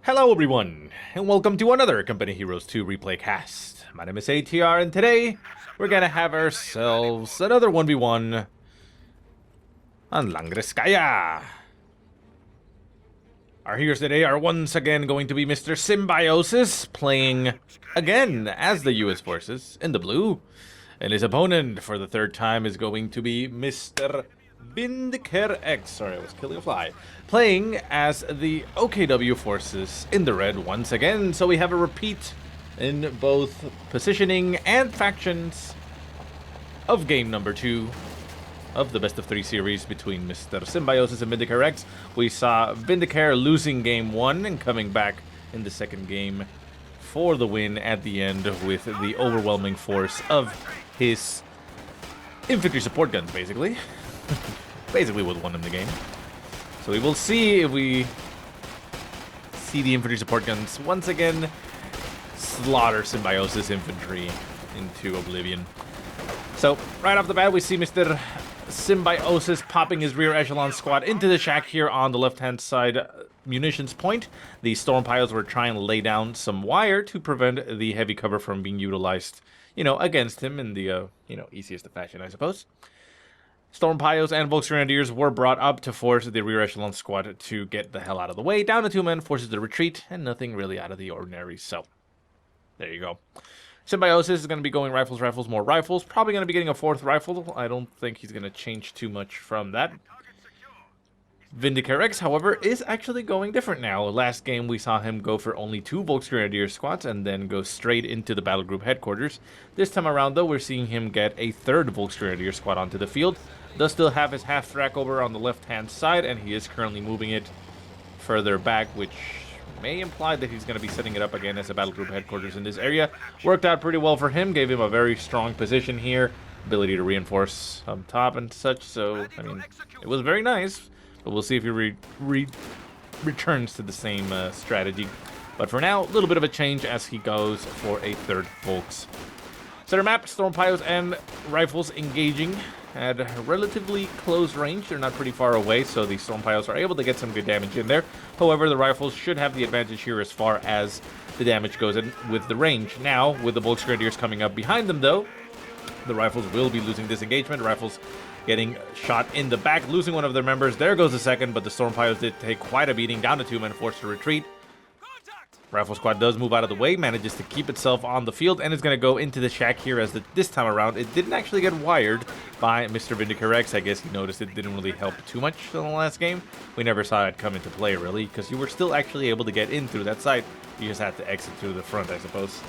Hello everyone, and welcome to another Company Heroes 2 replay cast. My name is ATR, and today we're gonna have ourselves another 1v1 on Langreskaya. Our heroes today are once again going to be Mr. Symbiosis, playing again as the US forces in the blue. And his opponent for the third time is going to be Mr. VindicareX, sorry, I was killing a fly, playing as the OKW forces in the red once again. So we have a repeat in both positioning and factions of game number 2 of the best of 3 series between Mr. Symbiosis and VindicareX. We saw Vindicare losing game 1 and coming back in the second game for the win at the end with the overwhelming force of his infantry support guns, basically. Basically what won him the game. So we will see if we see the infantry support guns once again slaughter Symbiosis infantry into oblivion. So right off the bat we see Mr. Symbiosis popping his rear echelon squad into the shack here on the left hand side munitions point. The storm piles were trying to lay down some wire to prevent the heavy cover from being utilized, against him in the easiest of fashion, I suppose. Storm piles and Volksgrenadiers were brought up to force the rear echelon squad to get the hell out of the way. Down to 2 men, forces the retreat, and nothing really out of the ordinary. So there you go. Symbiosis is going to be going rifles, more rifles. Probably going to be getting a 4th rifle. I don't think he's going to change too much from that. VindicareX, however, is actually going different now. Last game we saw him go for only 2 Volksgrenadier squads and then go straight into the battle group headquarters. This time around, though, we're seeing him get a 3rd Volksgrenadier squad onto the field. Does still have his half-track over on the left-hand side, and he is currently moving it further back, which may imply that he's going to be setting it up again as a battle group headquarters in this area. Worked out pretty well for him, gave him a very strong position here, ability to reinforce up top and such, so, I mean, it was very nice, but we'll see if he returns to the same strategy. But for now, a little bit of a change as he goes for a 3rd Volks. Center map, storm piles and rifles engaging at relatively close range. They're not pretty far away, so the storm piles are able to get some good damage in there. However, the rifles should have the advantage here as far as the damage goes in with the range. Now, with the Volksgrenadiers coming up behind them, though, the rifles will be losing disengagement. Rifles getting shot in the back, losing one of their members. There goes the 2nd, but the storm piles did take quite a beating, down to 2 men, forced to retreat. Rifle squad does move out of the way, manages to keep itself on the field, and is going to go into the shack here as this time around it didn't actually get wired by Mr. VindicareX. I guess he noticed it didn't really help too much in the last game. We never saw it come into play, really, because you were still actually able to get in through that side. You just had to exit through the front, I suppose.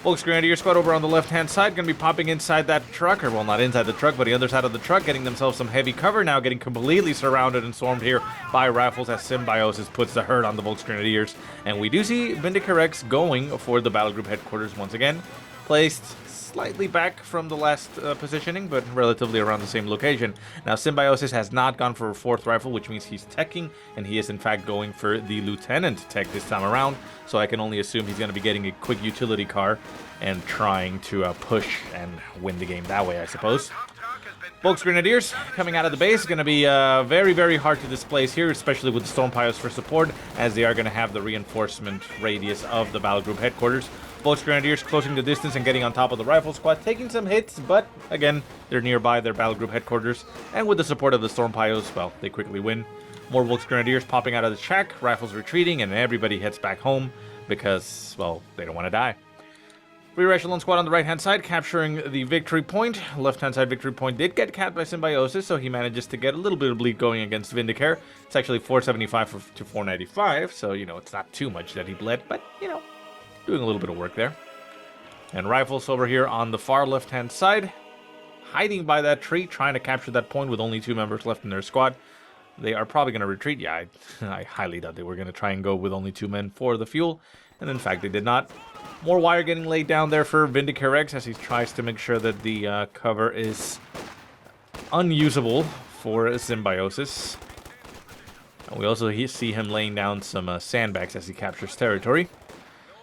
Volksgrenadier squad over on the left-hand side, going to be popping inside that truck, or well, not inside the truck, but the other side of the truck, getting themselves some heavy cover, now getting completely surrounded and swarmed here by rifles as Symbiosis puts the hurt on the Volksgrenadiers. And we do see VindicareX going for the battle group headquarters once again, placed slightly back from the last positioning, but relatively around the same location. Now, Symbiosis has not gone for a 4th rifle, which means he's teching, and he is in fact going for the Lieutenant tech this time around, so I can only assume he's going to be getting a quick utility car and trying to push and win the game that way, I suppose. Volksgrenadiers coming out of the base, going to be very, very hard to displace here, especially with the storm piles for support, as they are going to have the reinforcement radius of the battle group headquarters. Volksgrenadiers closing the distance and getting on top of the rifle squad, taking some hits, but again, they're nearby their battle group headquarters, and with the support of the storm piles, well, they quickly win. More Volksgrenadiers popping out of the shack, rifles retreating, and everybody heads back home because, well, they don't want to die. Rear echelon squad on the right-hand side, capturing the victory point. Left-hand side victory point did get capped by Symbiosis, so he manages to get a little bit of bleed going against Vindicare. It's actually 475 to 495, so, it's not too much that he bled, but, doing a little bit of work there. And rifles over here on the far left-hand side, hiding by that tree, trying to capture that point with only 2 members left in their squad. They are probably going to retreat. Yeah, I highly doubt they were going to try and go with only 2 men for the fuel, and in fact, they did not. More wire getting laid down there for VindicareX as he tries to make sure that the cover is unusable for Symbiosis. And we also see him laying down some sandbags as he captures territory.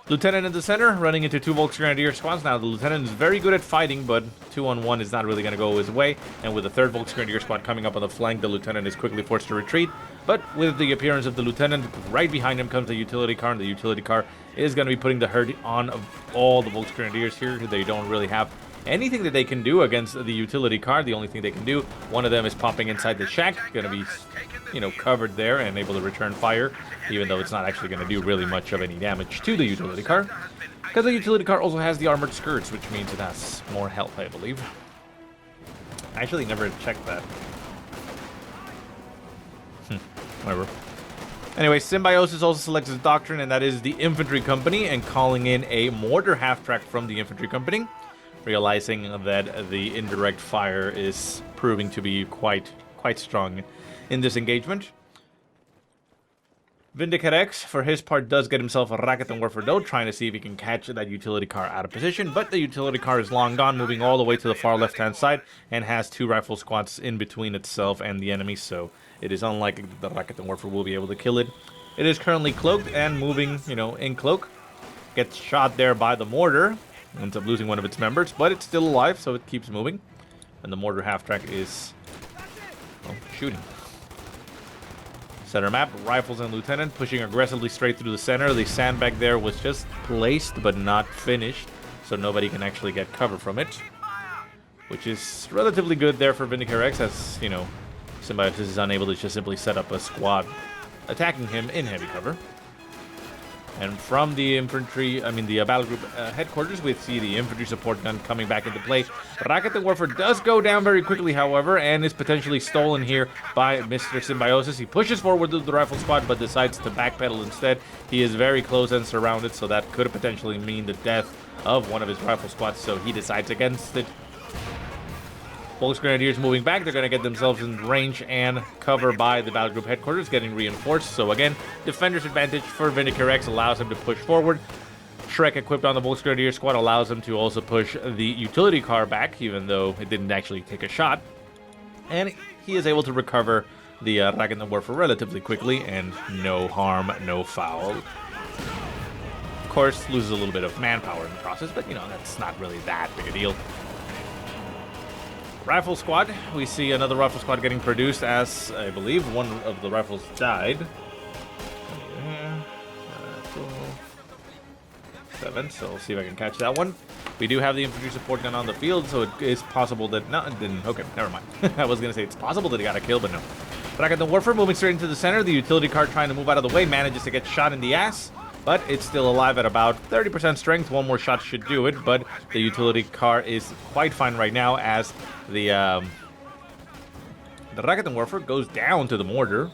Lieutenant in the center, running into 2 Volksgrenadier squads. Now, the Lieutenant is very good at fighting, but 2-on-1 is not really going to go his way. And with the 3rd Volksgrenadier squad coming up on the flank, the Lieutenant is quickly forced to retreat. But with the appearance of the Lieutenant, right behind him comes the utility car, and the utility car is going to be putting the hurt on of all the Volksgrenadiers here. They don't really have anything that they can do against the utility car. The only thing they can do, one of them is popping inside the shack, going to be, covered there and able to return fire, even though it's not actually going to do really much of any damage to the utility car, because the utility car also has the armored skirts, which means it has more health, I believe. I actually never checked that. Whatever. Anyway, Symbiosis also selects his Doctrine, and that is the Infantry Company, and calling in a mortar half-track from the Infantry Company, realizing that the indirect fire is proving to be quite strong in this engagement. VindicareX, for his part, does get himself a Rocket and Warfare though, trying to see if he can catch that utility car out of position, but the utility car is long gone, moving all the way to the far left-hand side, and has 2 rifle squads in between itself and the enemy, so it is unlikely that the Rocket and Warfare will be able to kill it. It is currently cloaked and moving, in cloak. Gets shot there by the mortar, ends up losing one of its members, but it's still alive, so it keeps moving. And the mortar half-track is, shooting. Center map, rifles and lieutenant pushing aggressively straight through the center. The sandbag there was just placed but not finished, so nobody can actually get cover from it, which is relatively good there for VindicareX, as, Symbiosis is unable to just simply set up a squad attacking him in heavy cover. And from the infantry, the battle group headquarters, we see the infantry support gun coming back into play. Rocket and Warfare does go down very quickly, however, and is potentially stolen here by Mr. Symbiosis. He pushes forward to the rifle squad, but decides to backpedal instead. He is very close and surrounded, so that could potentially mean the death of one of his rifle squads, so he decides against it. Volksgrenadiers moving back. They're going to get themselves in range and cover by the battle group headquarters, getting reinforced. So again, defender's advantage for VindicareX allows him to push forward. Shrek equipped on the Volksgrenadier squad allows him to also push the utility car back, even though it didn't actually take a shot. And he is able to recover the Rocket and Warfare relatively quickly, and no harm, no foul. Of course, loses a little bit of manpower in the process, but that's not really that big a deal. Rifle squad. We see another rifle squad getting produced, as I believe one of the rifles died. 7, so we'll see if I can catch that one. We do have the infantry support gun on the field, so it is possible that... No, it didn't. Okay, never mind. I was going to say it's possible that he got a kill, but no. Rocket and Warfare moving straight into the center. The utility car trying to move out of the way, manages to get shot in the ass, but it's still alive at about 30% strength. One more shot should do it, but the utility car is quite fine right now, as the Rocket and Warfare goes down to the mortar.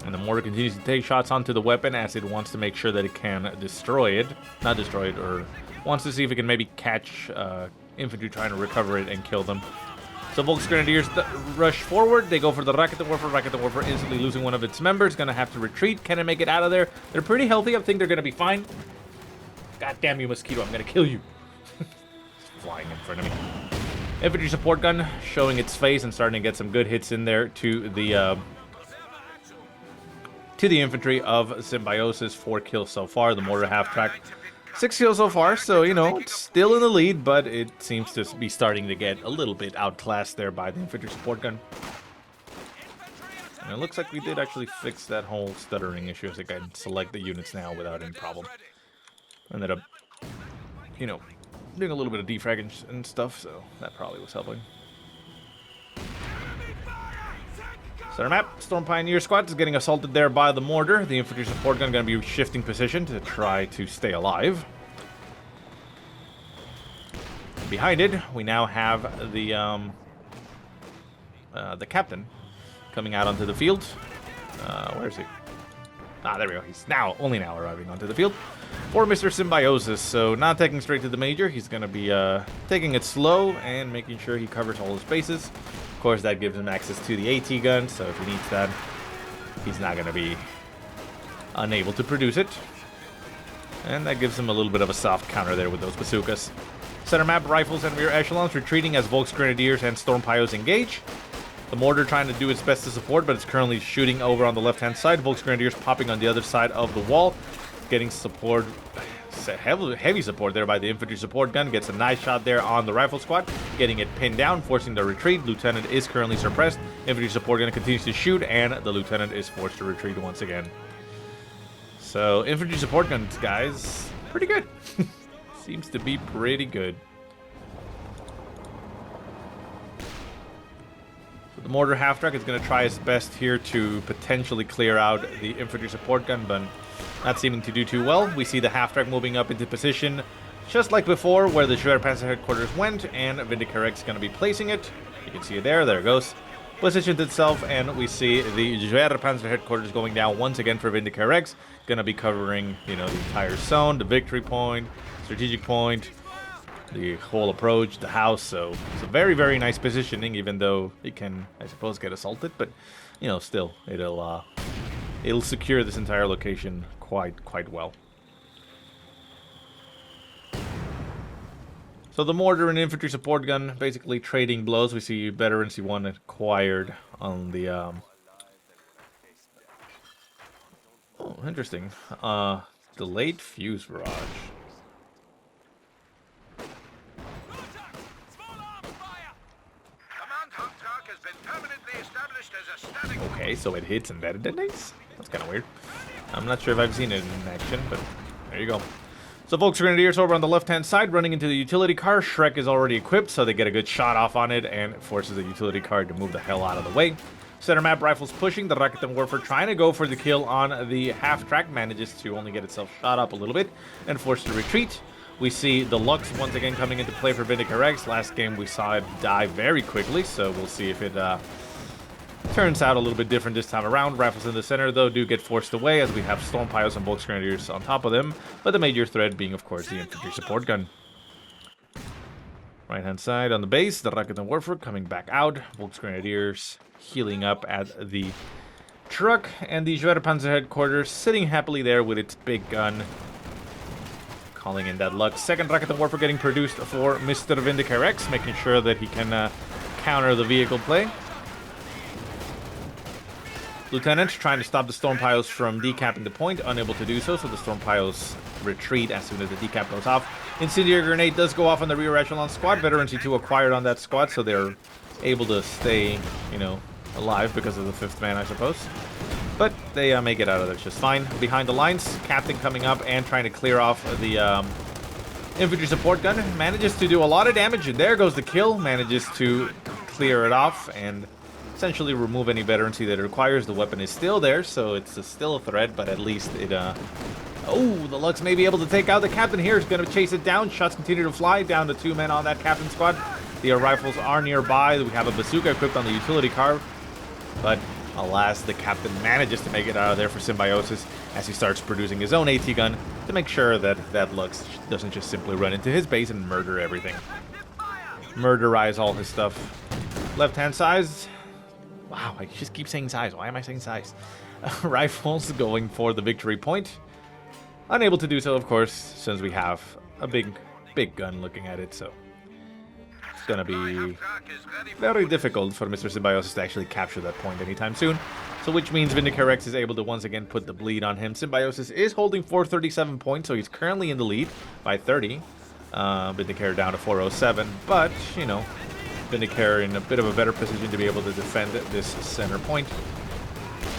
And the mortar continues to take shots onto the weapon, as it wants to make sure that it can destroy it. Not destroy it, or wants to see if it can maybe catch infantry trying to recover it and kill them. So Volksgrenadiers rush forward. They go for the Rocket and Warfare. Rocket and Warfare instantly losing one of its members. Going to have to retreat. Can it make it out of there? They're pretty healthy. I think they're going to be fine. God damn you, mosquito. I'm going to kill you. Flying in front of me. Infantry support gun showing its face and starting to get some good hits in there to the infantry of Symbiosis. 4 kills so far. The mortar half-track, 6 kills so far, so, it's still in the lead, but it seems to be starting to get a little bit outclassed there by the infantry support gun. And it looks like we did actually fix that whole stuttering issue, as I can select the units now without any problem. Ended up, doing a little bit of defrag and stuff, so that probably was helping. Center map, Storm Pioneer squad is getting assaulted there by the mortar. The infantry support gun going to be shifting position to try to stay alive. Behind it, we now have the captain coming out onto the field. Where is he? Ah, there we go. He's only now arriving onto the field for Mr. Symbiosis. So not taking straight to the major. He's going to be taking it slow and making sure he covers all his bases. Of course, that gives him access to the AT gun, so if he needs that, he's not going to be unable to produce it. And that gives him a little bit of a soft counter there with those bazookas. Center map, rifles and rear echelons retreating as Volksgrenadiers and Storm Pios engage. The mortar trying to do its best to support, but it's currently shooting over on the left-hand side. Volksgrenadiers popping on the other side of the wall, getting support, heavy support there by the infantry support gun. Gets a nice shot there on the rifle squad, getting it pinned down, forcing the retreat. Lieutenant is currently suppressed. Infantry support gun continues to shoot, and the lieutenant is forced to retreat once again. So infantry support guns, guys, pretty good. Seems to be pretty good. The mortar half-track is going to try its best here to potentially clear out the infantry support gun, but not seeming to do too well. We see the half-track moving up into position, just like before, where the Schwerpanzer headquarters went, and VindicareX is going to be placing it. You can see it there. There it goes. Positioned itself, and we see the Schwerpanzer headquarters going down once again for VindicareX. Going to be covering, you know, the entire zone, the victory point, strategic point, the whole approach, the house. So it's a very, very nice positioning, even though it can, I suppose, get assaulted. But, you know, still, it'll secure this entire location quite well. So the mortar and infantry support gun basically trading blows. We see veteran C1 acquired on the oh, interesting. Delayed fuse barrage. Okay, so it hits and that detonates? That's kind of weird. I'm not sure if I've seen it in action, but there you go. So Volksgrenadiers over on the left-hand side running into the utility car. Shrek is already equipped, so they get a good shot off on it and forces the utility car to move the hell out of the way. Center map rifles pushing. The Rakuten Warfare trying to go for the kill on the half-track. Manages to only get itself shot up a little bit and forced to retreat. We see the Lux once again coming into play for VindicareX. Last game we saw it die very quickly, so we'll see if it turns out a little bit different this time around. Rifles in the center, though, do get forced away as we have Storm Piles and Volksgrenadiers on top of them, but the major threat being, of course, the infantry support gun. Right-hand side on the base, the Rakuten Warfare coming back out. Volksgrenadiers healing up at the truck, and the Schwerpanzer headquarters sitting happily there with its big gun. Calling in that Lux. Second Rakuten Warfare getting produced for Mr. VindicareX, making sure that he can counter the vehicle play. Lieutenant trying to stop the Storm Piles from decapping the point, unable to do so, so the Storm Piles retreat as soon as the decap goes off. Incendiary Grenade does go off on the rear echelon squad. Veteran C2 acquired on that squad, so they're able to stay, you know, alive because of the fifth man, I suppose. But they make it out of there just fine. Behind the lines, Captain coming up and trying to clear off the infantry support gun. Manages to do a lot of damage, and there goes the kill. Manages to clear it off and essentially remove any veterancy that it requires. The weapon is still there, so it's still a threat, but at least it... Oh, the Lux may be able to take out the Captain here. Is going to chase it down. Shots continue to fly. Down to 2 men on that Captain squad. The rifles are nearby. We have a bazooka equipped on the utility car, but alas, the Captain manages to make it out of there for Symbiosis as he starts producing his own AT gun to make sure that that Lux doesn't just simply run into his base and murder everything. Murderize all his stuff. Left-hand size. Wow, I just keep saying size. Why am I saying size? Rifles going for the victory point. Unable to do so, of course, since we have a big gun looking at it, so it's gonna be very difficult for Mr. Symbiosis to actually capture that point anytime soon. So which means VindicareX is able to once again put the bleed on him. Symbiosis is holding 437 points, so he's currently in the lead by 30. Vindicare down to 407, but, you know, Vindicare in a bit of a better position to be able to defend this center point.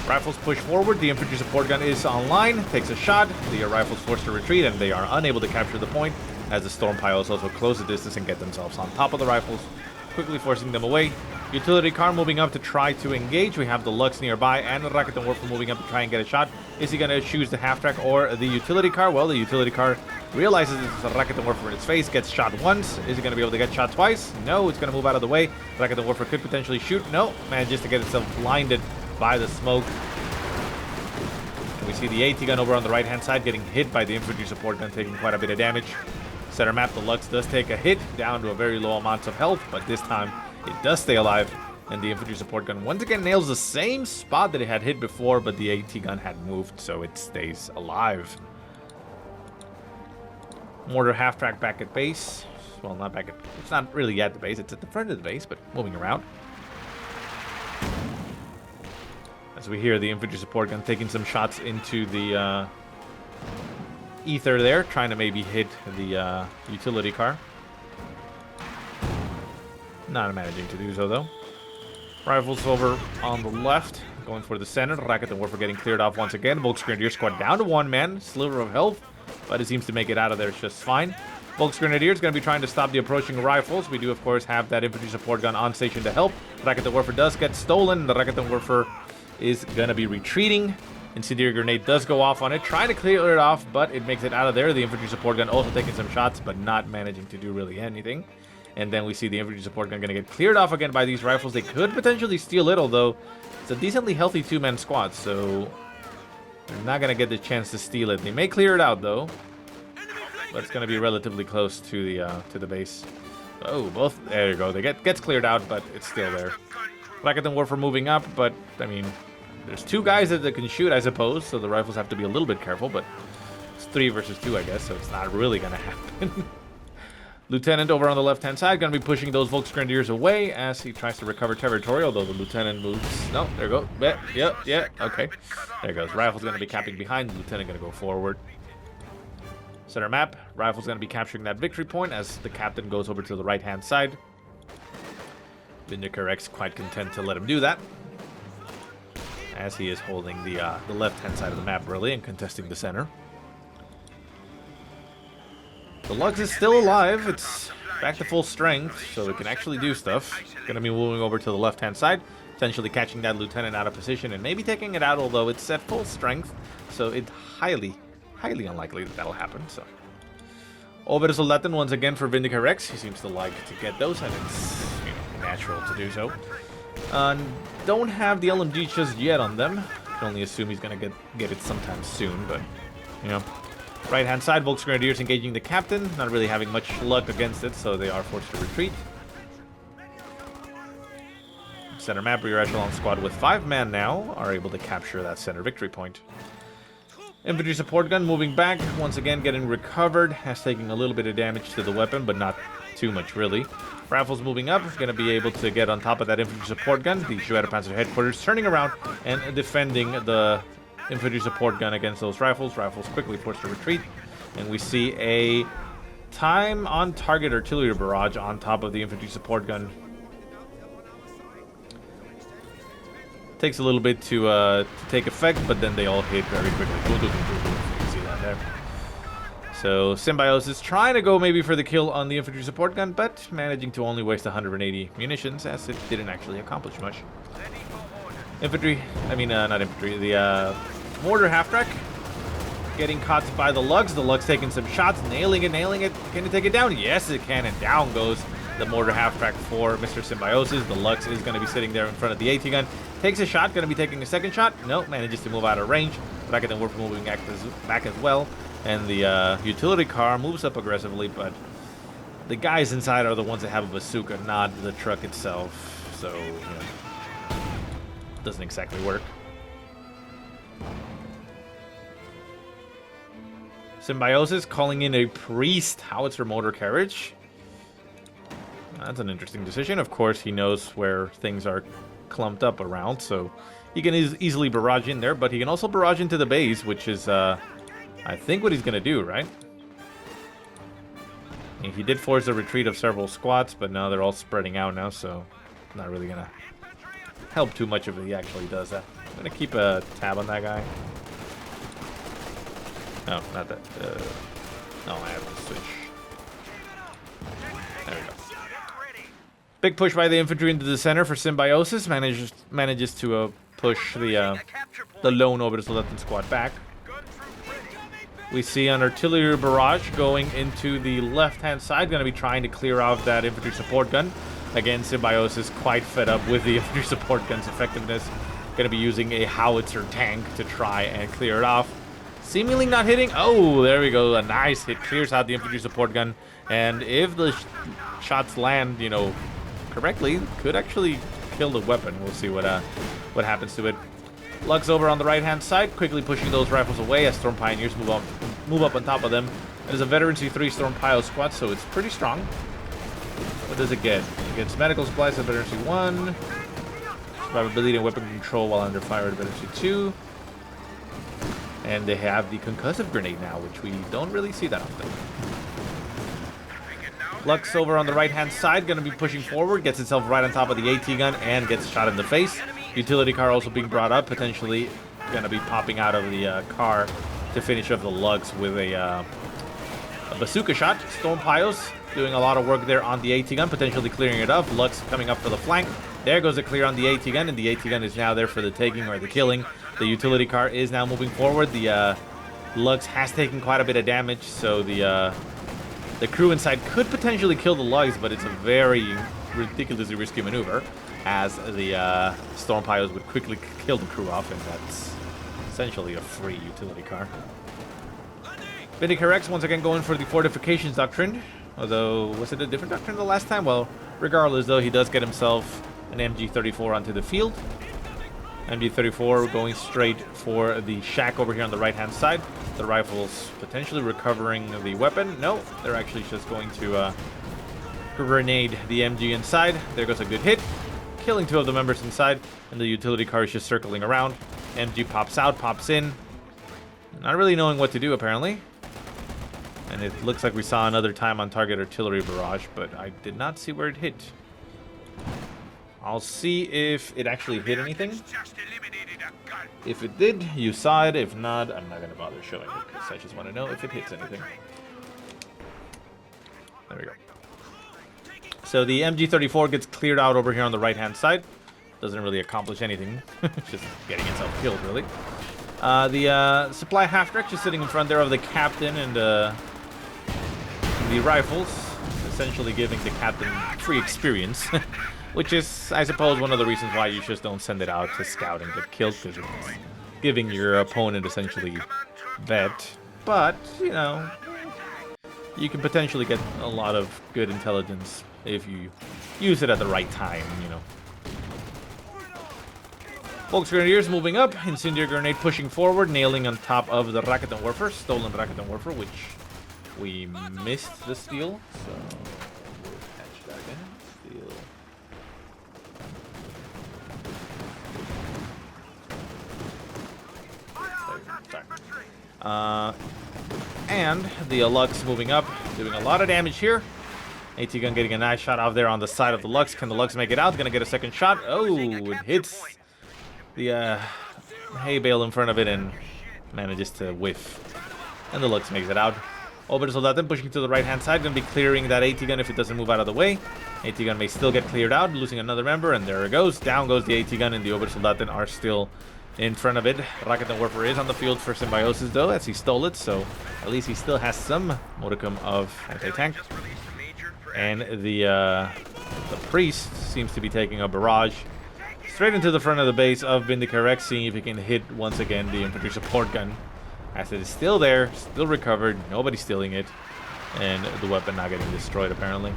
Rifles push forward. The infantry support gun is online. Takes a shot. The rifles forced to retreat, and they are unable to capture the point as the Storm Piles also close the distance and get themselves on top of the rifles, quickly forcing them away. Utility car moving up to try to engage. We have the Lux nearby and the Rakuten Warfare moving up to try and get a shot. Is he going to choose the half-track or the utility car? Well, the utility car realizes it's a Rakuten Warfare in its face, gets shot once. Is he going to be able to get shot twice? No, it's going to move out of the way. Rakuten Warfare could potentially shoot. No, manages to get itself blinded by the smoke. And we see the AT gun over on the right-hand side getting hit by the infantry support gun, taking quite a bit of damage. Center map, the Lux does take a hit, down to a very low amount of health, but this time it does stay alive, and the infantry support gun once again nails the same spot that it had hit before, but the AT gun had moved, so it stays alive. Mortar half-track back at base. Well, not back at... It's not really at the base, it's at the front of the base, but moving around. As we hear the infantry support gun taking some shots into the ether there, trying to maybe hit the utility car. Not managing to do so, though. Rifles over on the left, going for the center. Racket and Warfare getting cleared off once again. Volksgrenadier squad down to 1 man, sliver of health, but it seems to make it out of there just fine. Volksgrenadier is going to be trying to stop the approaching rifles. We do, of course, have that infantry support gun on station to help. Racket and Warfare does get stolen. The Racket and Warfare is going to be retreating. Incendiary grenade does go off on it, trying to clear it off, but it makes it out of there. The infantry support gun also taking some shots, but not managing to do really anything. And then we see the infantry support gun going to get cleared off again by these rifles. They could potentially steal it, although it's a decently healthy 2-man squad, so they're not going to get the chance to steal it. They may clear it out, though, but it's going to be relatively close to the base. Oh, both. There you go. They gets cleared out, but it's still there. Racket and Warfare moving up, but I mean, there's 2 guys that they can shoot, I suppose, so the rifles have to be a little bit careful, but it's 3 versus 2, I guess, so it's not really going to happen. Lieutenant over on the left-hand side going to be pushing those Volksgrenadiers away as he tries to recover territory, although the Lieutenant moves. No, there you go. Yeah, okay. There goes. Rifle's going to be capping behind. The Lieutenant going to go forward. Center map. Rifle's going to be capturing that victory point as the Captain goes over to the right-hand side. VindicareX quite content to let him do that, as he is holding the left-hand side of the map, really, and contesting the center. The Lux is still alive. It's back to full strength, so it can actually do stuff. Going to be moving over to the left-hand side, potentially catching that Lieutenant out of position and maybe taking it out, although it's at full strength, so it's highly unlikely that that'll happen. So, Ober Soldaten once again for VindicareX. He seems to like to get those, and it's natural to do so. Don't have the LMG just yet on them. Can only assume he's going to get it sometime soon, but, you know. Right-hand side, Volksgrenadiers engaging the Captain, not really having much luck against it, so they are forced to retreat. Center map, rear echelon squad with 5 man now are able to capture that center victory point. Infantry support gun moving back, once again getting recovered, has taken a little bit of damage to the weapon, but not too much really. Rifles moving up, going to be able to get on top of that infantry support gun. The Schwerpanzer headquarters turning around and defending the infantry support gun against those rifles. Rifles quickly forced to retreat, and we see a time on target artillery barrage on top of the infantry support gun. Takes a little bit to take effect, but then they all hit very quickly. You can see that there. So Symbiosis trying to go maybe for the kill on the infantry support gun, but managing to only waste 180 munitions, as it didn't actually accomplish much. Infantry, not infantry, the mortar half-track getting caught by the lugs. The lugs taking some shots, nailing it. Can it take it down? Yes, it can, and down goes the mortar half-track for Mr. Symbiosis. The Lux is going to be sitting there in front of the AT gun. Takes a shot, going to be taking a second shot. No, manages to move out of range. Racket and Warfare moving back as well. And the utility car moves up aggressively, but the guys inside are the ones that have a bazooka, not the truck itself. So, doesn't exactly work. Symbiosis calling in a priest howitzer motor carriage. That's an interesting decision. Of course, he knows where things are clumped up around, so he can easily barrage in there, but he can also barrage into the base, which is, I think, what he's going to do, right? And he did force a retreat of several squads, but now they're all spreading out now, so not really going to help too much if he actually does that. I'm going to keep a tab on that guy. No, not that. No, I have to switch. There we go. Big push by the infantry into the center for Symbiosis. Manages to push the lone orbital Soldaten squad back. We see an artillery barrage going into the left-hand side. Going to be trying to clear out that infantry support gun. Again, Symbiosis quite fed up with the infantry support gun's effectiveness. Going to be using a howitzer tank to try and clear it off. Seemingly not hitting. Oh, there we go. A nice hit. Clears out the infantry support gun. And if the shots land, correctly, could actually kill the weapon. We'll see what happens to it. Lugs over on the right-hand side, quickly pushing those rifles away as Storm Pioneers move up on top of them. It is a Veterancy 3 Storm Pio squad, so it's pretty strong. What does it get? It gets medical supplies at Veterancy 1. Survivability and weapon control while under fire ability 2. And they have the concussive grenade now, which we don't really see that often. Lux over on the right-hand side, going to be pushing forward, gets itself right on top of the AT gun and gets shot in the face. Utility car also being brought up, potentially going to be popping out of the car to finish off the Lux with a bazooka shot. Storm Pios doing a lot of work there on the AT gun, potentially clearing it up. Lux coming up for the flank. There goes a clear on the AT gun, and the AT gun is now there for the taking or the killing. The utility car is now moving forward. The Lux has taken quite a bit of damage, so the crew inside could potentially kill the Lugs, but it's a very ridiculously risky maneuver, as the Storm Pios would quickly kill the crew off, and that's essentially a free utility car. VindicareX once again going for the Fortifications Doctrine, although was it a different Doctrine the last time? Well, regardless though, he does get himself an MG34 onto the field. MG34 going straight for the shack over here on the right-hand side. The rifles potentially recovering the weapon. No, they're actually just going to grenade the MG inside. There goes a good hit, killing 2 of the members inside, and the utility car is just circling around. MG pops out, pops in. Not really knowing what to do, apparently. And it looks like we saw another time on target artillery barrage, but I did not see where it hit. I'll see if it actually hit anything. If it did, you saw it. If not, I'm not going to bother showing it, because I just want to know if it hits anything. There we go. So the MG34 gets cleared out over here on the right-hand side. Doesn't really accomplish anything. Just getting itself killed, really. The supply half-track just sitting in front there of the captain and the rifles, essentially giving the captain free experience. Which is, I suppose, one of the reasons why you just don't send it out to scout and get killed, because it's giving your opponent essentially vet. But, you know, you can potentially get a lot of good intelligence if you use it at the right time, you know. Volksgrenadiers moving up, Incendiary Grenade pushing forward, nailing on top of the Raketenwerfer, stolen Raketenwerfer, which we missed the steal, so we'll catch that again. Steal. And the Lux moving up, doing a lot of damage here. AT gun getting a nice shot out there on the side of the Lux. Can the Lux make it out? Gonna get a second shot. Oh, it hits the hay bale in front of it and manages to whiff. And the Lux makes it out. Obersoldaten pushing to the right-hand side, gonna be clearing that AT gun if it doesn't move out of the way. AT gun may still get cleared out, losing another member, and there it goes. Down goes the AT gun, and the Obersoldaten are still in front of it. Raketenwerfer is on the field for Symbiosis, though, as he stole it, so at least he still has some modicum of anti-tank. And the priest seems to be taking a barrage straight into the front of the base of VindicareX, seeing if he can hit once again the infantry support gun, as it is still there, still recovered, nobody stealing it, and the weapon not getting destroyed apparently.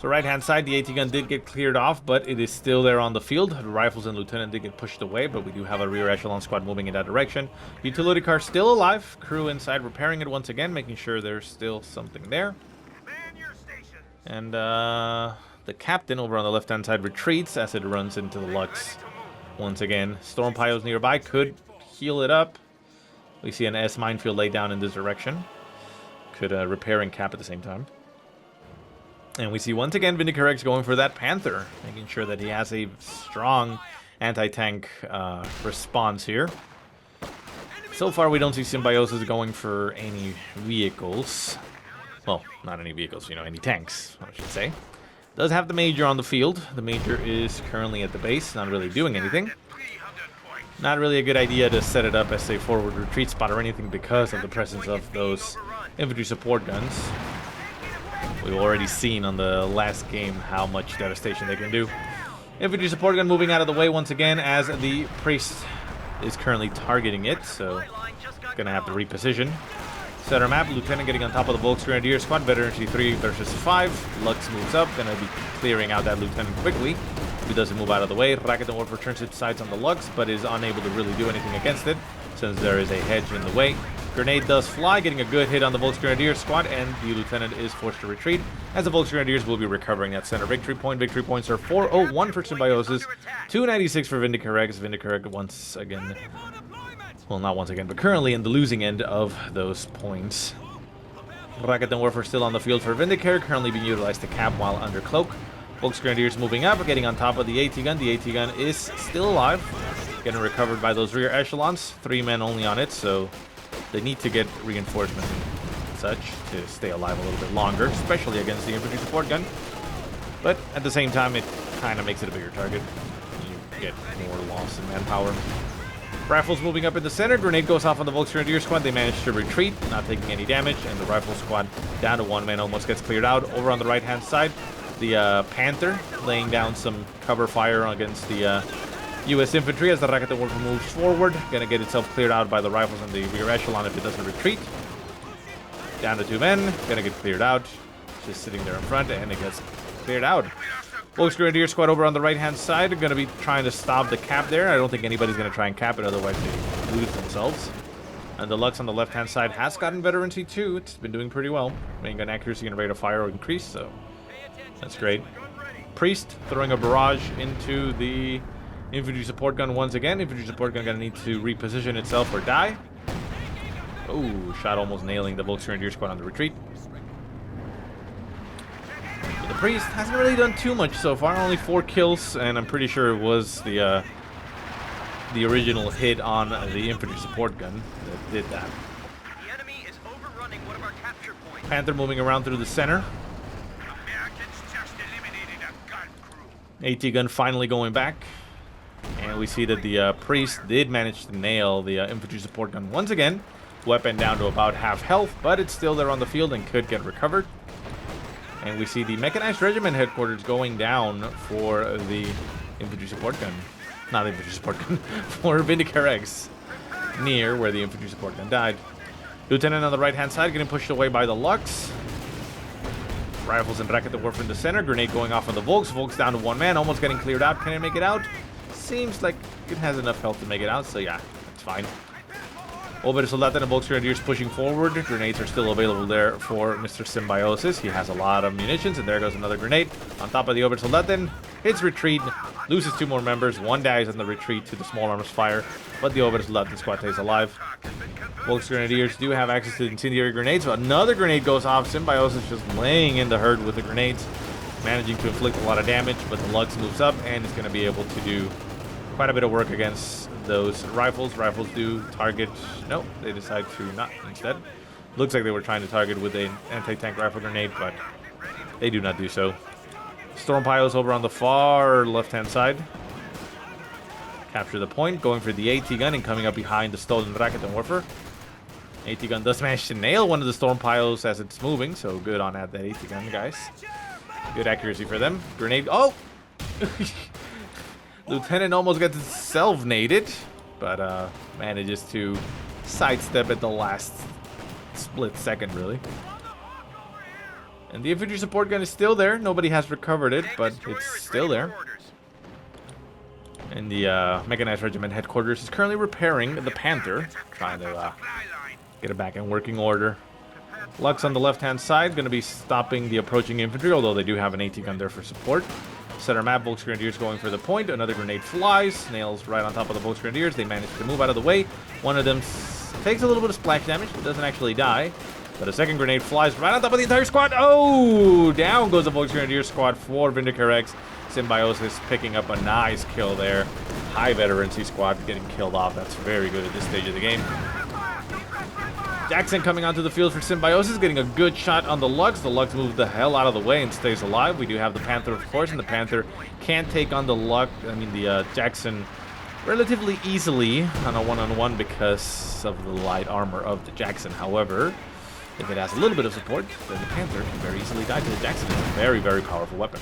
So right-hand side, the AT gun did get cleared off, but it is still there on the field. The rifles and lieutenant did get pushed away, but we do have a rear echelon squad moving in that direction. Utility car still alive. Crew inside repairing it once again, making sure there's still something there. And the captain over on the left-hand side retreats as it runs into the Lux once again. Storm Pios nearby could heal it up. We see an S minefield laid down in this direction. Could repair and cap at the same time. And we see once again VindicareX going for that Panther, making sure that he has a strong anti-tank response here. So far we don't see Symbiosis going for any vehicles. Well, not any vehicles, you know, any tanks, I should say. Does have the Major on the field. The Major is currently at the base, not really doing anything. Not really a good idea to set it up as a forward retreat spot or anything because of the presence of those infantry support guns. We've already seen on the last game how much devastation they can do. Infantry support gun moving out of the way once again as the priest is currently targeting it, so gonna have to reposition. Center map, lieutenant getting on top of the Volksgrenadier squad, veterancy 3 versus 5. Lux moves up, gonna be clearing out that lieutenant quickly. He doesn't move out of the way. Raketenwerfer returns its sights on the Lux, but is unable to really do anything against it since there is a hedge in the way. Grenade does fly, getting a good hit on the Volksgrenadier squad, and the Lieutenant is forced to retreat, as the Volksgrenadiers will be recovering that center victory point. Victory points are 401 for Symbiosis, 296 for VindicareX. VindicareX once again, well, not once again, but currently in the losing end of those points. Rocket and Warfare still on the field for Vindicare, currently being utilized to cap while under cloak. Volksgrenadiers moving up, getting on top of the AT gun. The AT gun is still alive, getting recovered by those rear echelons. 3 men only on it, so they need to get reinforcements and such to stay alive a little bit longer, especially against the infantry support gun. But at the same time, it kind of makes it a bigger target. You get more loss in manpower. Rifles moving up in the center. Grenade goes off on the Volksgrenadier squad. They manage to retreat, not taking any damage, and the rifle squad down to 1 man almost gets cleared out. Over on the right-hand side, the Panther laying down some cover fire against the U.S. infantry as the Rocket and Warfare moves forward. Gonna get itself cleared out by the rifles in the rear echelon if it doesn't retreat. Down to 2 men. Gonna get cleared out. Just sitting there in front, and it gets cleared out. Volksgrenadier squad over on the right-hand side are going to be trying to stop the cap there. I don't think anybody's going to try and cap it, otherwise they lose themselves. And the Lux on the left-hand side has gotten veterancy too. It's been doing pretty well. Main gun accuracy and rate of fire increase, so that's great. Priest throwing a barrage into the infantry support gun once again. Infantry support gun going to need to reposition itself or die. Oh, shot almost nailing the Volksgrenadier squad on the retreat. The Priest hasn't really done too much so far, only 4 kills, and I'm pretty sure it was the original hit on the infantry support gun that did that. The enemy is overrunning one of our capture points. Panther moving around through the center. Americans just eliminated a gun crew. AT gun finally going back, and we see that the Priest did manage to nail the infantry support gun once again. Weapon down to about half health, but it's still there on the field and could get recovered. And we see the Mechanized Regiment headquarters going down for the infantry support gun. Not the infantry support gun, for VindicareX, near where the infantry support gun died. Lieutenant on the right-hand side getting pushed away by the Lux. Rifles and Rocket Warfare in the center. Grenade going off on the Volks. Volks down to 1 man, almost getting cleared out. Can it make it out? Seems like it has enough health to make it out, so yeah, that's fine. Obersoldaten and Volksgrenadiers pushing forward. Grenades are still available there for Mr. Symbiosis. He has a lot of munitions, and there goes another grenade. On top of the Obersoldaten, hits retreat, loses 2 more members. 1 dies on the retreat to the small arms fire, but the Obersoldaten squad stays alive. Volksgrenadiers do have access to incendiary grenades, so another grenade goes off. Symbiosis just laying in the herd with the grenades, managing to inflict a lot of damage, but the Lux moves up and is going to be able to do quite a bit of work against those rifles. Rifles do target. Nope, they decide to not instead. Looks like they were trying to target with an anti-tank rifle grenade, but they do not do so. Storm piles over on the far left-hand side. Capture the point, going for the AT gun and coming up behind the stolen Rocket and Warfare. AT gun does manage to nail one of the storm piles as it's moving, so good on that AT gun, guys. Good accuracy for them. Grenade. Oh! Lieutenant almost gets self-naded, but manages to sidestep at the last split second, really. And the infantry support gun is still there. Nobody has recovered it, but it's still there. And the Mechanized Regiment headquarters is currently repairing the Panther, trying to get it back in working order. Lux on the left-hand side, going to be stopping the approaching infantry, although they do have an AT gun there for support. Center map, Volksgrenadiers going for the point. Another grenade flies, nails right on top of the Volksgrenadiers. They manage to move out of the way. One of them takes a little bit of splash damage, but doesn't actually die. But a second grenade flies right on top of the entire squad. Oh! Down goes the Volksgrenadier squad for VindicareX. Symbiosis picking up a nice kill there. High veterancy squad getting killed off. That's very good at this stage of the game. Jackson coming onto the field for Symbiosis, getting a good shot on the Lux. The Lux moves the hell out of the way and stays alive. We do have the Panther, of course, and the Panther can take on the Jackson relatively easily on a one-on-one because of the light armor of the Jackson. However, if it has a little bit of support, then the Panther can very easily die because the Jackson is a very, very powerful weapon.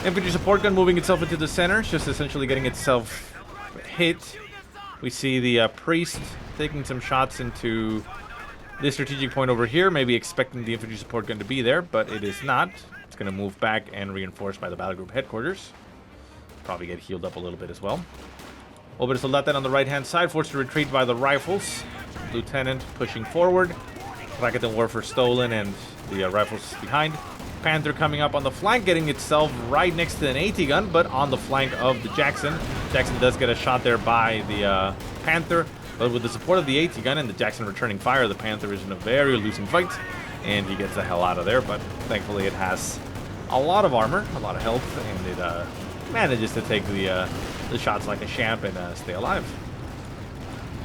Infantry support gun moving itself into the center, just essentially getting itself hit. We see the Priest taking some shots into this strategic point over here, maybe expecting the infantry support gun to be there, but it is not. It's going to move back and reinforced by the battle group headquarters. Probably get healed up a little bit as well. Obersoldaten on the right-hand side, forced to retreat by the rifles. Lieutenant pushing forward. Raketenwerfer stolen and the rifles behind. Panther coming up on the flank, getting itself right next to an AT gun, but on the flank of the Jackson. Jackson does get a shot there by the Panther, but with the support of the AT gun and the Jackson returning fire, the Panther is in a very losing fight, and he gets the hell out of there. But thankfully it has a lot of armor, a lot of health, and it manages to take the shots like a champ and stay alive.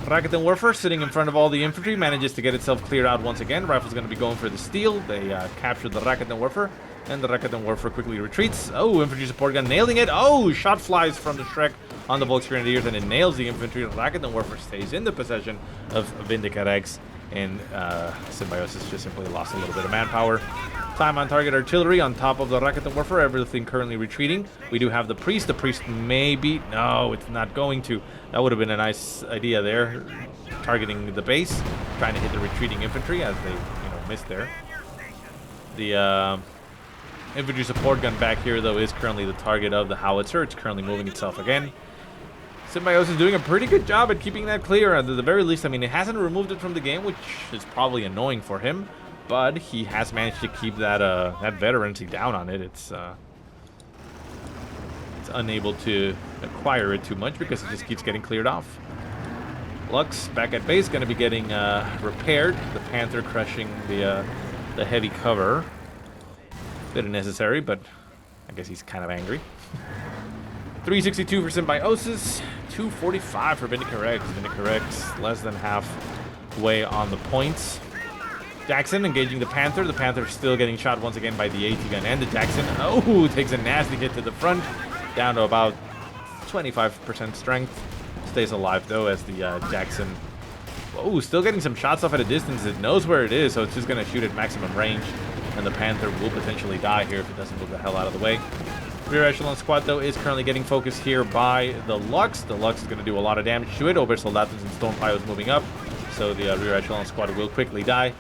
Raketenwerfer, sitting in front of all the infantry, manages to get itself cleared out once again. Rifle's going to be going for the steal. They capture the Raketenwerfer, and the Raketenwerfer quickly retreats. Oh, infantry support gun nailing it. Oh, shot flies from the Shrek on the Volksgrenadiers, and it nails the infantry. Raketenwerfer stays in the possession of VindicareX, and Symbiosis just simply lost a little bit of manpower. Time on target artillery on top of the Raketenwerfer. Everything currently retreating. We do have the Priest. The Priest may be... No, it's not going to. That would have been a nice idea there. Targeting the base. Trying to hit the retreating infantry as they, missed there. The infantry support gun back here, though, is currently the target of the howitzer. It's currently moving itself again. Symbiosis is doing a pretty good job at keeping that clear. At the very least, I mean, it hasn't removed it from the game, which is probably annoying for him. But he has managed to keep that that veterancy down on it. It's unable to acquire it too much because it just keeps getting cleared off. Lux back at base, going to be getting repaired. The Panther crushing the heavy cover. Bit unnecessary, but I guess he's kind of angry. 362 for Symbiosis, 245 for VindicareX. VindicareX less than halfway on the points. Jackson engaging the Panther. The Panther still getting shot once again by the AT gun and the Jackson. Oh, takes a nasty hit to the front. Down to about 25% strength. Stays alive, though, as the Jackson... Oh, still getting some shots off at a distance. It knows where it is, so it's just going to shoot at maximum range. And the Panther will potentially die here if it doesn't move the hell out of the way. Rear Echelon Squad, though, is currently getting focused here by the Lux. The Lux is going to do a lot of damage to it. Obersoldaten and Stone Piles moving up. So the Rear Echelon Squad will quickly die.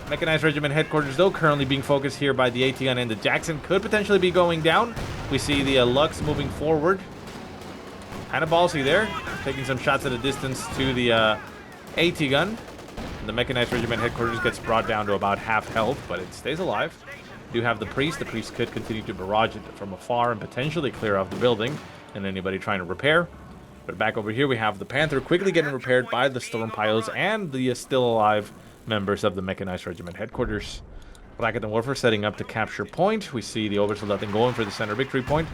Mechanized Regiment Headquarters, though, currently being focused here by the AT gun, and the Jackson could potentially be going down. We see the Lux moving forward. Kind of ballsy there. Taking some shots at a distance to the AT gun. The Mechanized Regiment Headquarters gets brought down to about half health, but it stays alive. We do have the Priest. The Priest could continue to barrage it from afar and potentially clear off the building and anybody trying to repair. But back over here, we have the Panther quickly getting repaired by the Storm Pilots and the still alive members of the Mechanized Regiment Headquarters. Raketenwerfer setting up to capture point. We see the Obersoldaten going for the center victory point.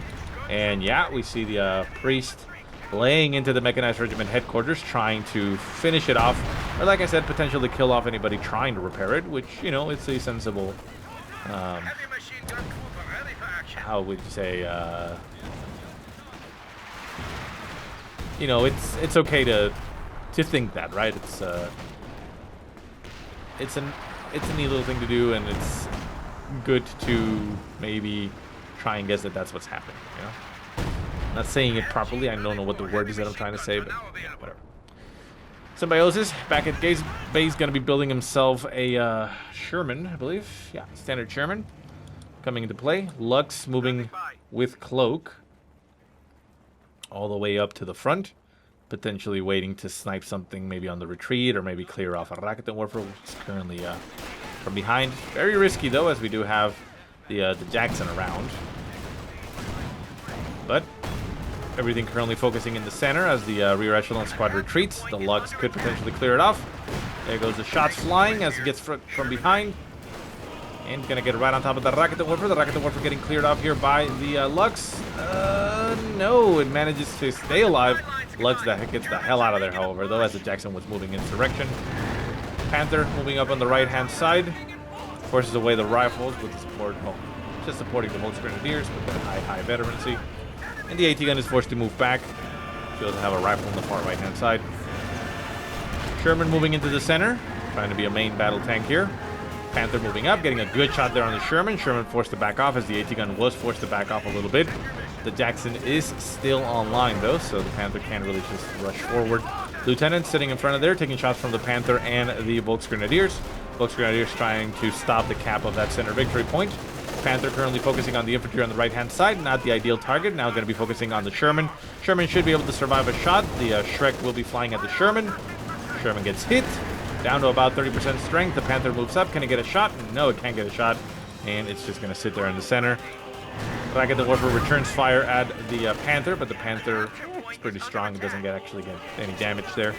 And yeah, we see the Priest laying into the Mechanized Regiment Headquarters, trying to finish it off. Or like I said, potentially kill off anybody trying to repair it, which, it's a sensible... how would you say... it's okay to think that, right? It's a neat little thing to do, and it's good to maybe try and guess that that's what's happening, Not saying it properly. I don't know what the word is that I'm trying to say, but whatever. Symbiosis back at base, going to be building himself a Sherman, I believe. Yeah, standard Sherman coming into play. Lux moving with Cloak all the way up to the front. Potentially waiting to snipe something maybe on the retreat or maybe clear off a Raketenwerfer, which is currently from behind. Very risky, though, as we do have the Jackson around. But everything currently focusing in the center as the Rear Echelon Squad retreats. The Lux could potentially clear it off. There goes the shots flying as it gets from behind. And going to get right on top of the Raketenwerfer. The Raketenwerfer getting cleared off here by the Lux. No, it manages to stay alive. Lux gets the hell out of there, however, though, as the Jackson was moving in its direction. Panther moving up on the right-hand side. Forces away the rifles with the support, just supporting the Volksgrenadiers with that high veterancy. And the AT gun is forced to move back. She doesn't have a rifle on the far right-hand side. Sherman moving into the center, trying to be a main battle tank here. Panther moving up, getting a good shot there on the Sherman. Sherman forced to back off as the AT gun was forced to back off a little bit. The Jackson is still online, though, so the Panther can't really just rush forward. Lieutenant sitting in front of there, taking shots from the Panther and the Volksgrenadiers. Volksgrenadiers trying to stop the cap of that center victory point. Panther currently focusing on the infantry on the right-hand side. Not the ideal target. Now going to be focusing on the Sherman. Sherman should be able to survive a shot. The Shrek will be flying at the Sherman. Sherman gets hit. Down to about 30% strength. The Panther moves up. Can it get a shot? No, it can't get a shot. And it's just going to sit there in the center. Racket the Warfare returns fire at the Panther, but the Panther is pretty strong. It doesn't actually get any damage there.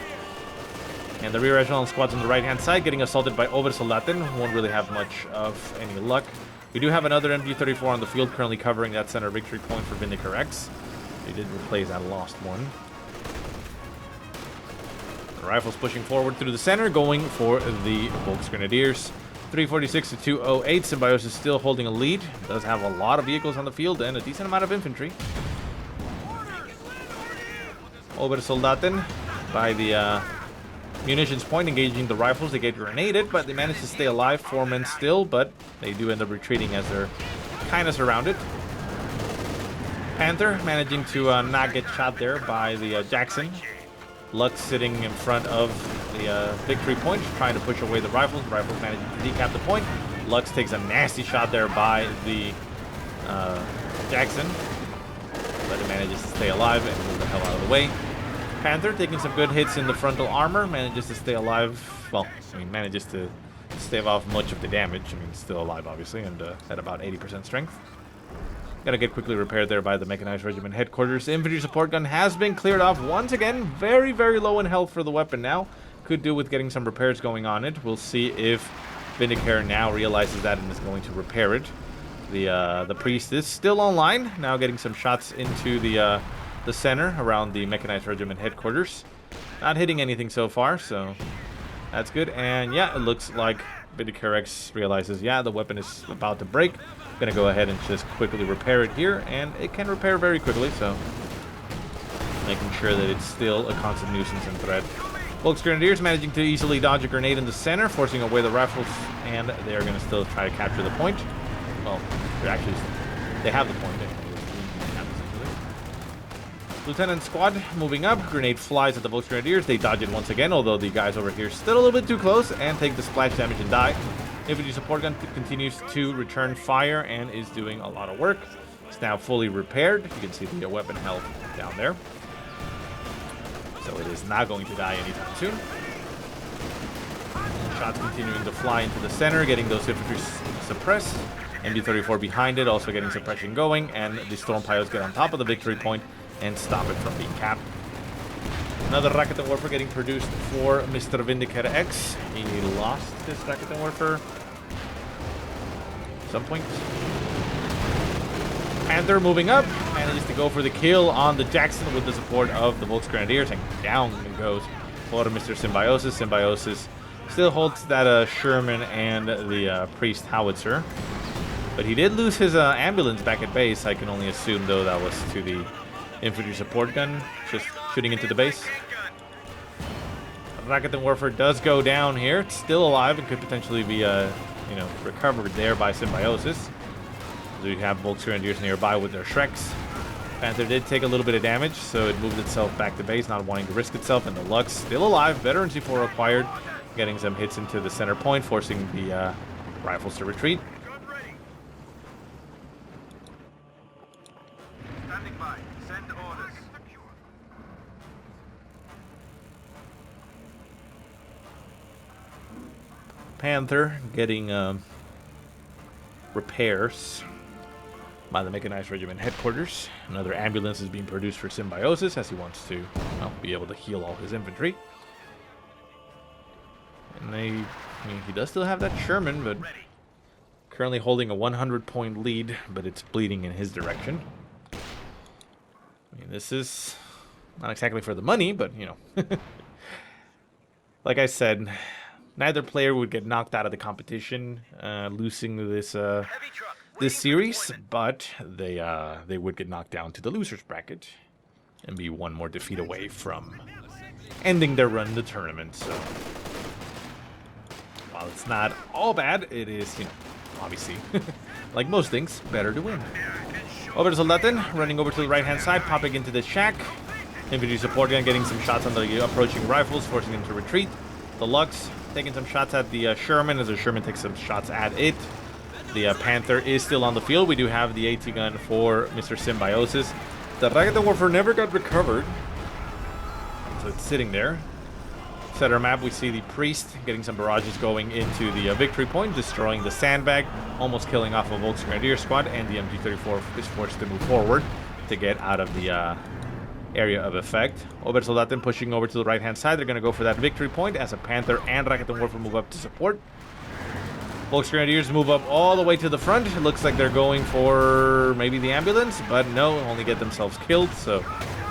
And the rear echelon squads on the right-hand side getting assaulted by Oversoldaten. Won't really have much of any luck. We do have another MG-34 on the field currently covering that center victory point for VindicareX. They did replace that lost one. The rifles pushing forward through the center, going for the Volksgrenadiers. 346 to 208. Symbiosis still holding a lead. Does have a lot of vehicles on the field and a decent amount of infantry. Obersoldaten by the munitions point engaging the rifles. They get grenaded, but they manage to stay alive. 4 men still, but they do end up retreating as they're kind of surrounded. Panther managing to not get shot there by the Jackson. Lux sitting in front of the victory point, trying to push away the rifles. The rifles managing to decap the point. Lux takes a nasty shot there by the Jackson, but it manages to stay alive and move the hell out of the way. Panther taking some good hits in the frontal armor, manages to stay alive. Well, I mean, manages to stave off much of the damage. I mean, still alive, obviously, and at about 80% strength. Gotta get quickly repaired there by the Mechanized Regiment headquarters. The infantry support gun has been cleared off once again. Very, very low in health for the weapon now. Could do with getting some repairs going on it. We'll see if Vindicare now realizes that and is going to repair it. The priest is still online, now getting some shots into the center around the Mechanized Regiment headquarters. Not hitting anything so far, so that's good. And yeah, it looks like VindicareX realizes, yeah, the weapon is about to break. Gonna go ahead and just quickly repair it here, and it can repair very quickly, so making sure that it's still a constant nuisance and threat. Volksgrenadiers managing to easily dodge a grenade in the center, forcing away the rifles, and they're gonna still try to capture the point. Well, they have the point anyway. Lieutenant squad moving up. Grenade flies at the Volksgrenadiers. They dodge it once again, although the guys over here still a little bit too close and take the splash damage and die. Infantry support gun continues to return fire and is doing a lot of work. It's now fully repaired. You can see the weapon health down there. So it is not going to die anytime soon. Shots continuing to fly into the center, getting those infantry suppressed. MD-34 behind it, also getting suppression going, and the storm pilots get on top of the victory point and stop it from being capped. Another Rocket and Warfare getting produced for Mr. VindicareX. He lost his Rocket and Warfare at some point. Panther moving up, manages to go for the kill on the Jackson with the support of the Volksgrenadiers, and down it goes for Mr. Symbiosis. Symbiosis still holds that Sherman and the Priest Howitzer, but he did lose his ambulance back at base. I can only assume, though, that was to the infantry support gun, just shooting into the base. Rocket and Warfare does go down here. It's still alive and could potentially be, recovered there by Symbiosis. So you have Volksgrenadiers nearby with their Shreks. Panther did take a little bit of damage, so it moved itself back to base, not wanting to risk itself. And the Lux still alive. Veteran C4 acquired, getting some hits into the center point, forcing the rifles to retreat. Standing by. Send orders. Panther getting repairs by the Mechanized Regiment headquarters. Another ambulance is being produced for Symbiosis as he wants to be able to heal all his infantry. And he does still have that Sherman, but currently holding a 100-point lead, but it's bleeding in his direction. I mean, this is not exactly for the money, but, like I said, neither player would get knocked out of the competition, losing this series, but they would get knocked down to the losers bracket and be one more defeat away from ending their run in the tournament. So while it's not all bad, it is, obviously, like most things, better to win. Over to Soldaten, running over to the right-hand side, popping into the shack. Infantry support gun getting some shots on the approaching rifles, forcing them to retreat. The Lux taking some shots at the Sherman as the Sherman takes some shots at it. The Panther is still on the field. We do have the AT gun for Mr. Symbiosis. The Rocket Warfare never got recovered, so it's sitting there. Center map, we see the Priest getting some barrages going into the victory point, destroying the sandbag, almost killing off a Volksgrenadier squad, and the MG34 is forced to move forward to get out of the area of effect. Obersoldaten pushing over to the right-hand side. They're going to go for that victory point as a Panther and Raketenwerfer move up to support. Volksgrenadiers move up all the way to the front. It looks like they're going for maybe the ambulance, but no, only get themselves killed, so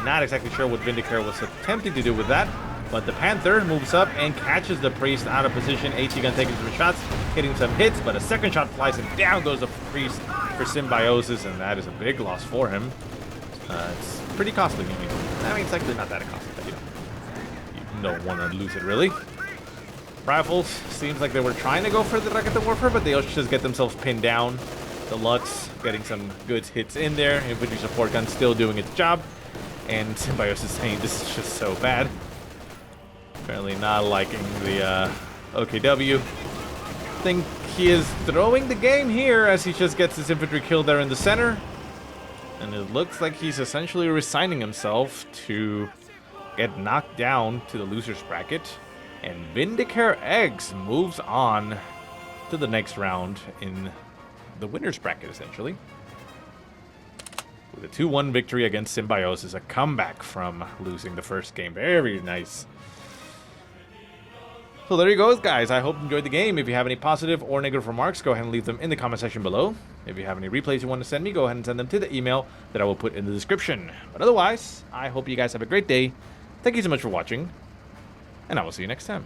not exactly sure what Vindicare was attempting to do with that. But the Panther moves up and catches the Priest out of position. AT gun taking some shots, hitting some hits, but a second shot flies and down goes the Priest for Symbiosis, and that is a big loss for him. It's pretty costly. I mean, it's actually not that costly, but you don't want to lose it really. Rifles, seems like they were trying to go for the Raketenwerfer, but they also just get themselves pinned down. The Lux getting some good hits in there. Infantry support gun still doing its job. And Symbiosis saying this is just so bad. Apparently not liking the OKW. Think he is throwing the game here as he just gets his infantry killed there in the center. And it looks like he's essentially resigning himself to get knocked down to the loser's bracket. And VindicareX moves on to the next round in the winner's bracket, essentially. With a 2-1 victory against Symbiosis, a comeback from losing the first game. Very nice. So there you go, guys. I hope you enjoyed the game. If you have any positive or negative remarks, go ahead and leave them in the comment section below. If you have any replays you want to send me, go ahead and send them to the email that I will put in the description. But otherwise, I hope you guys have a great day. Thank you so much for watching, and I will see you next time.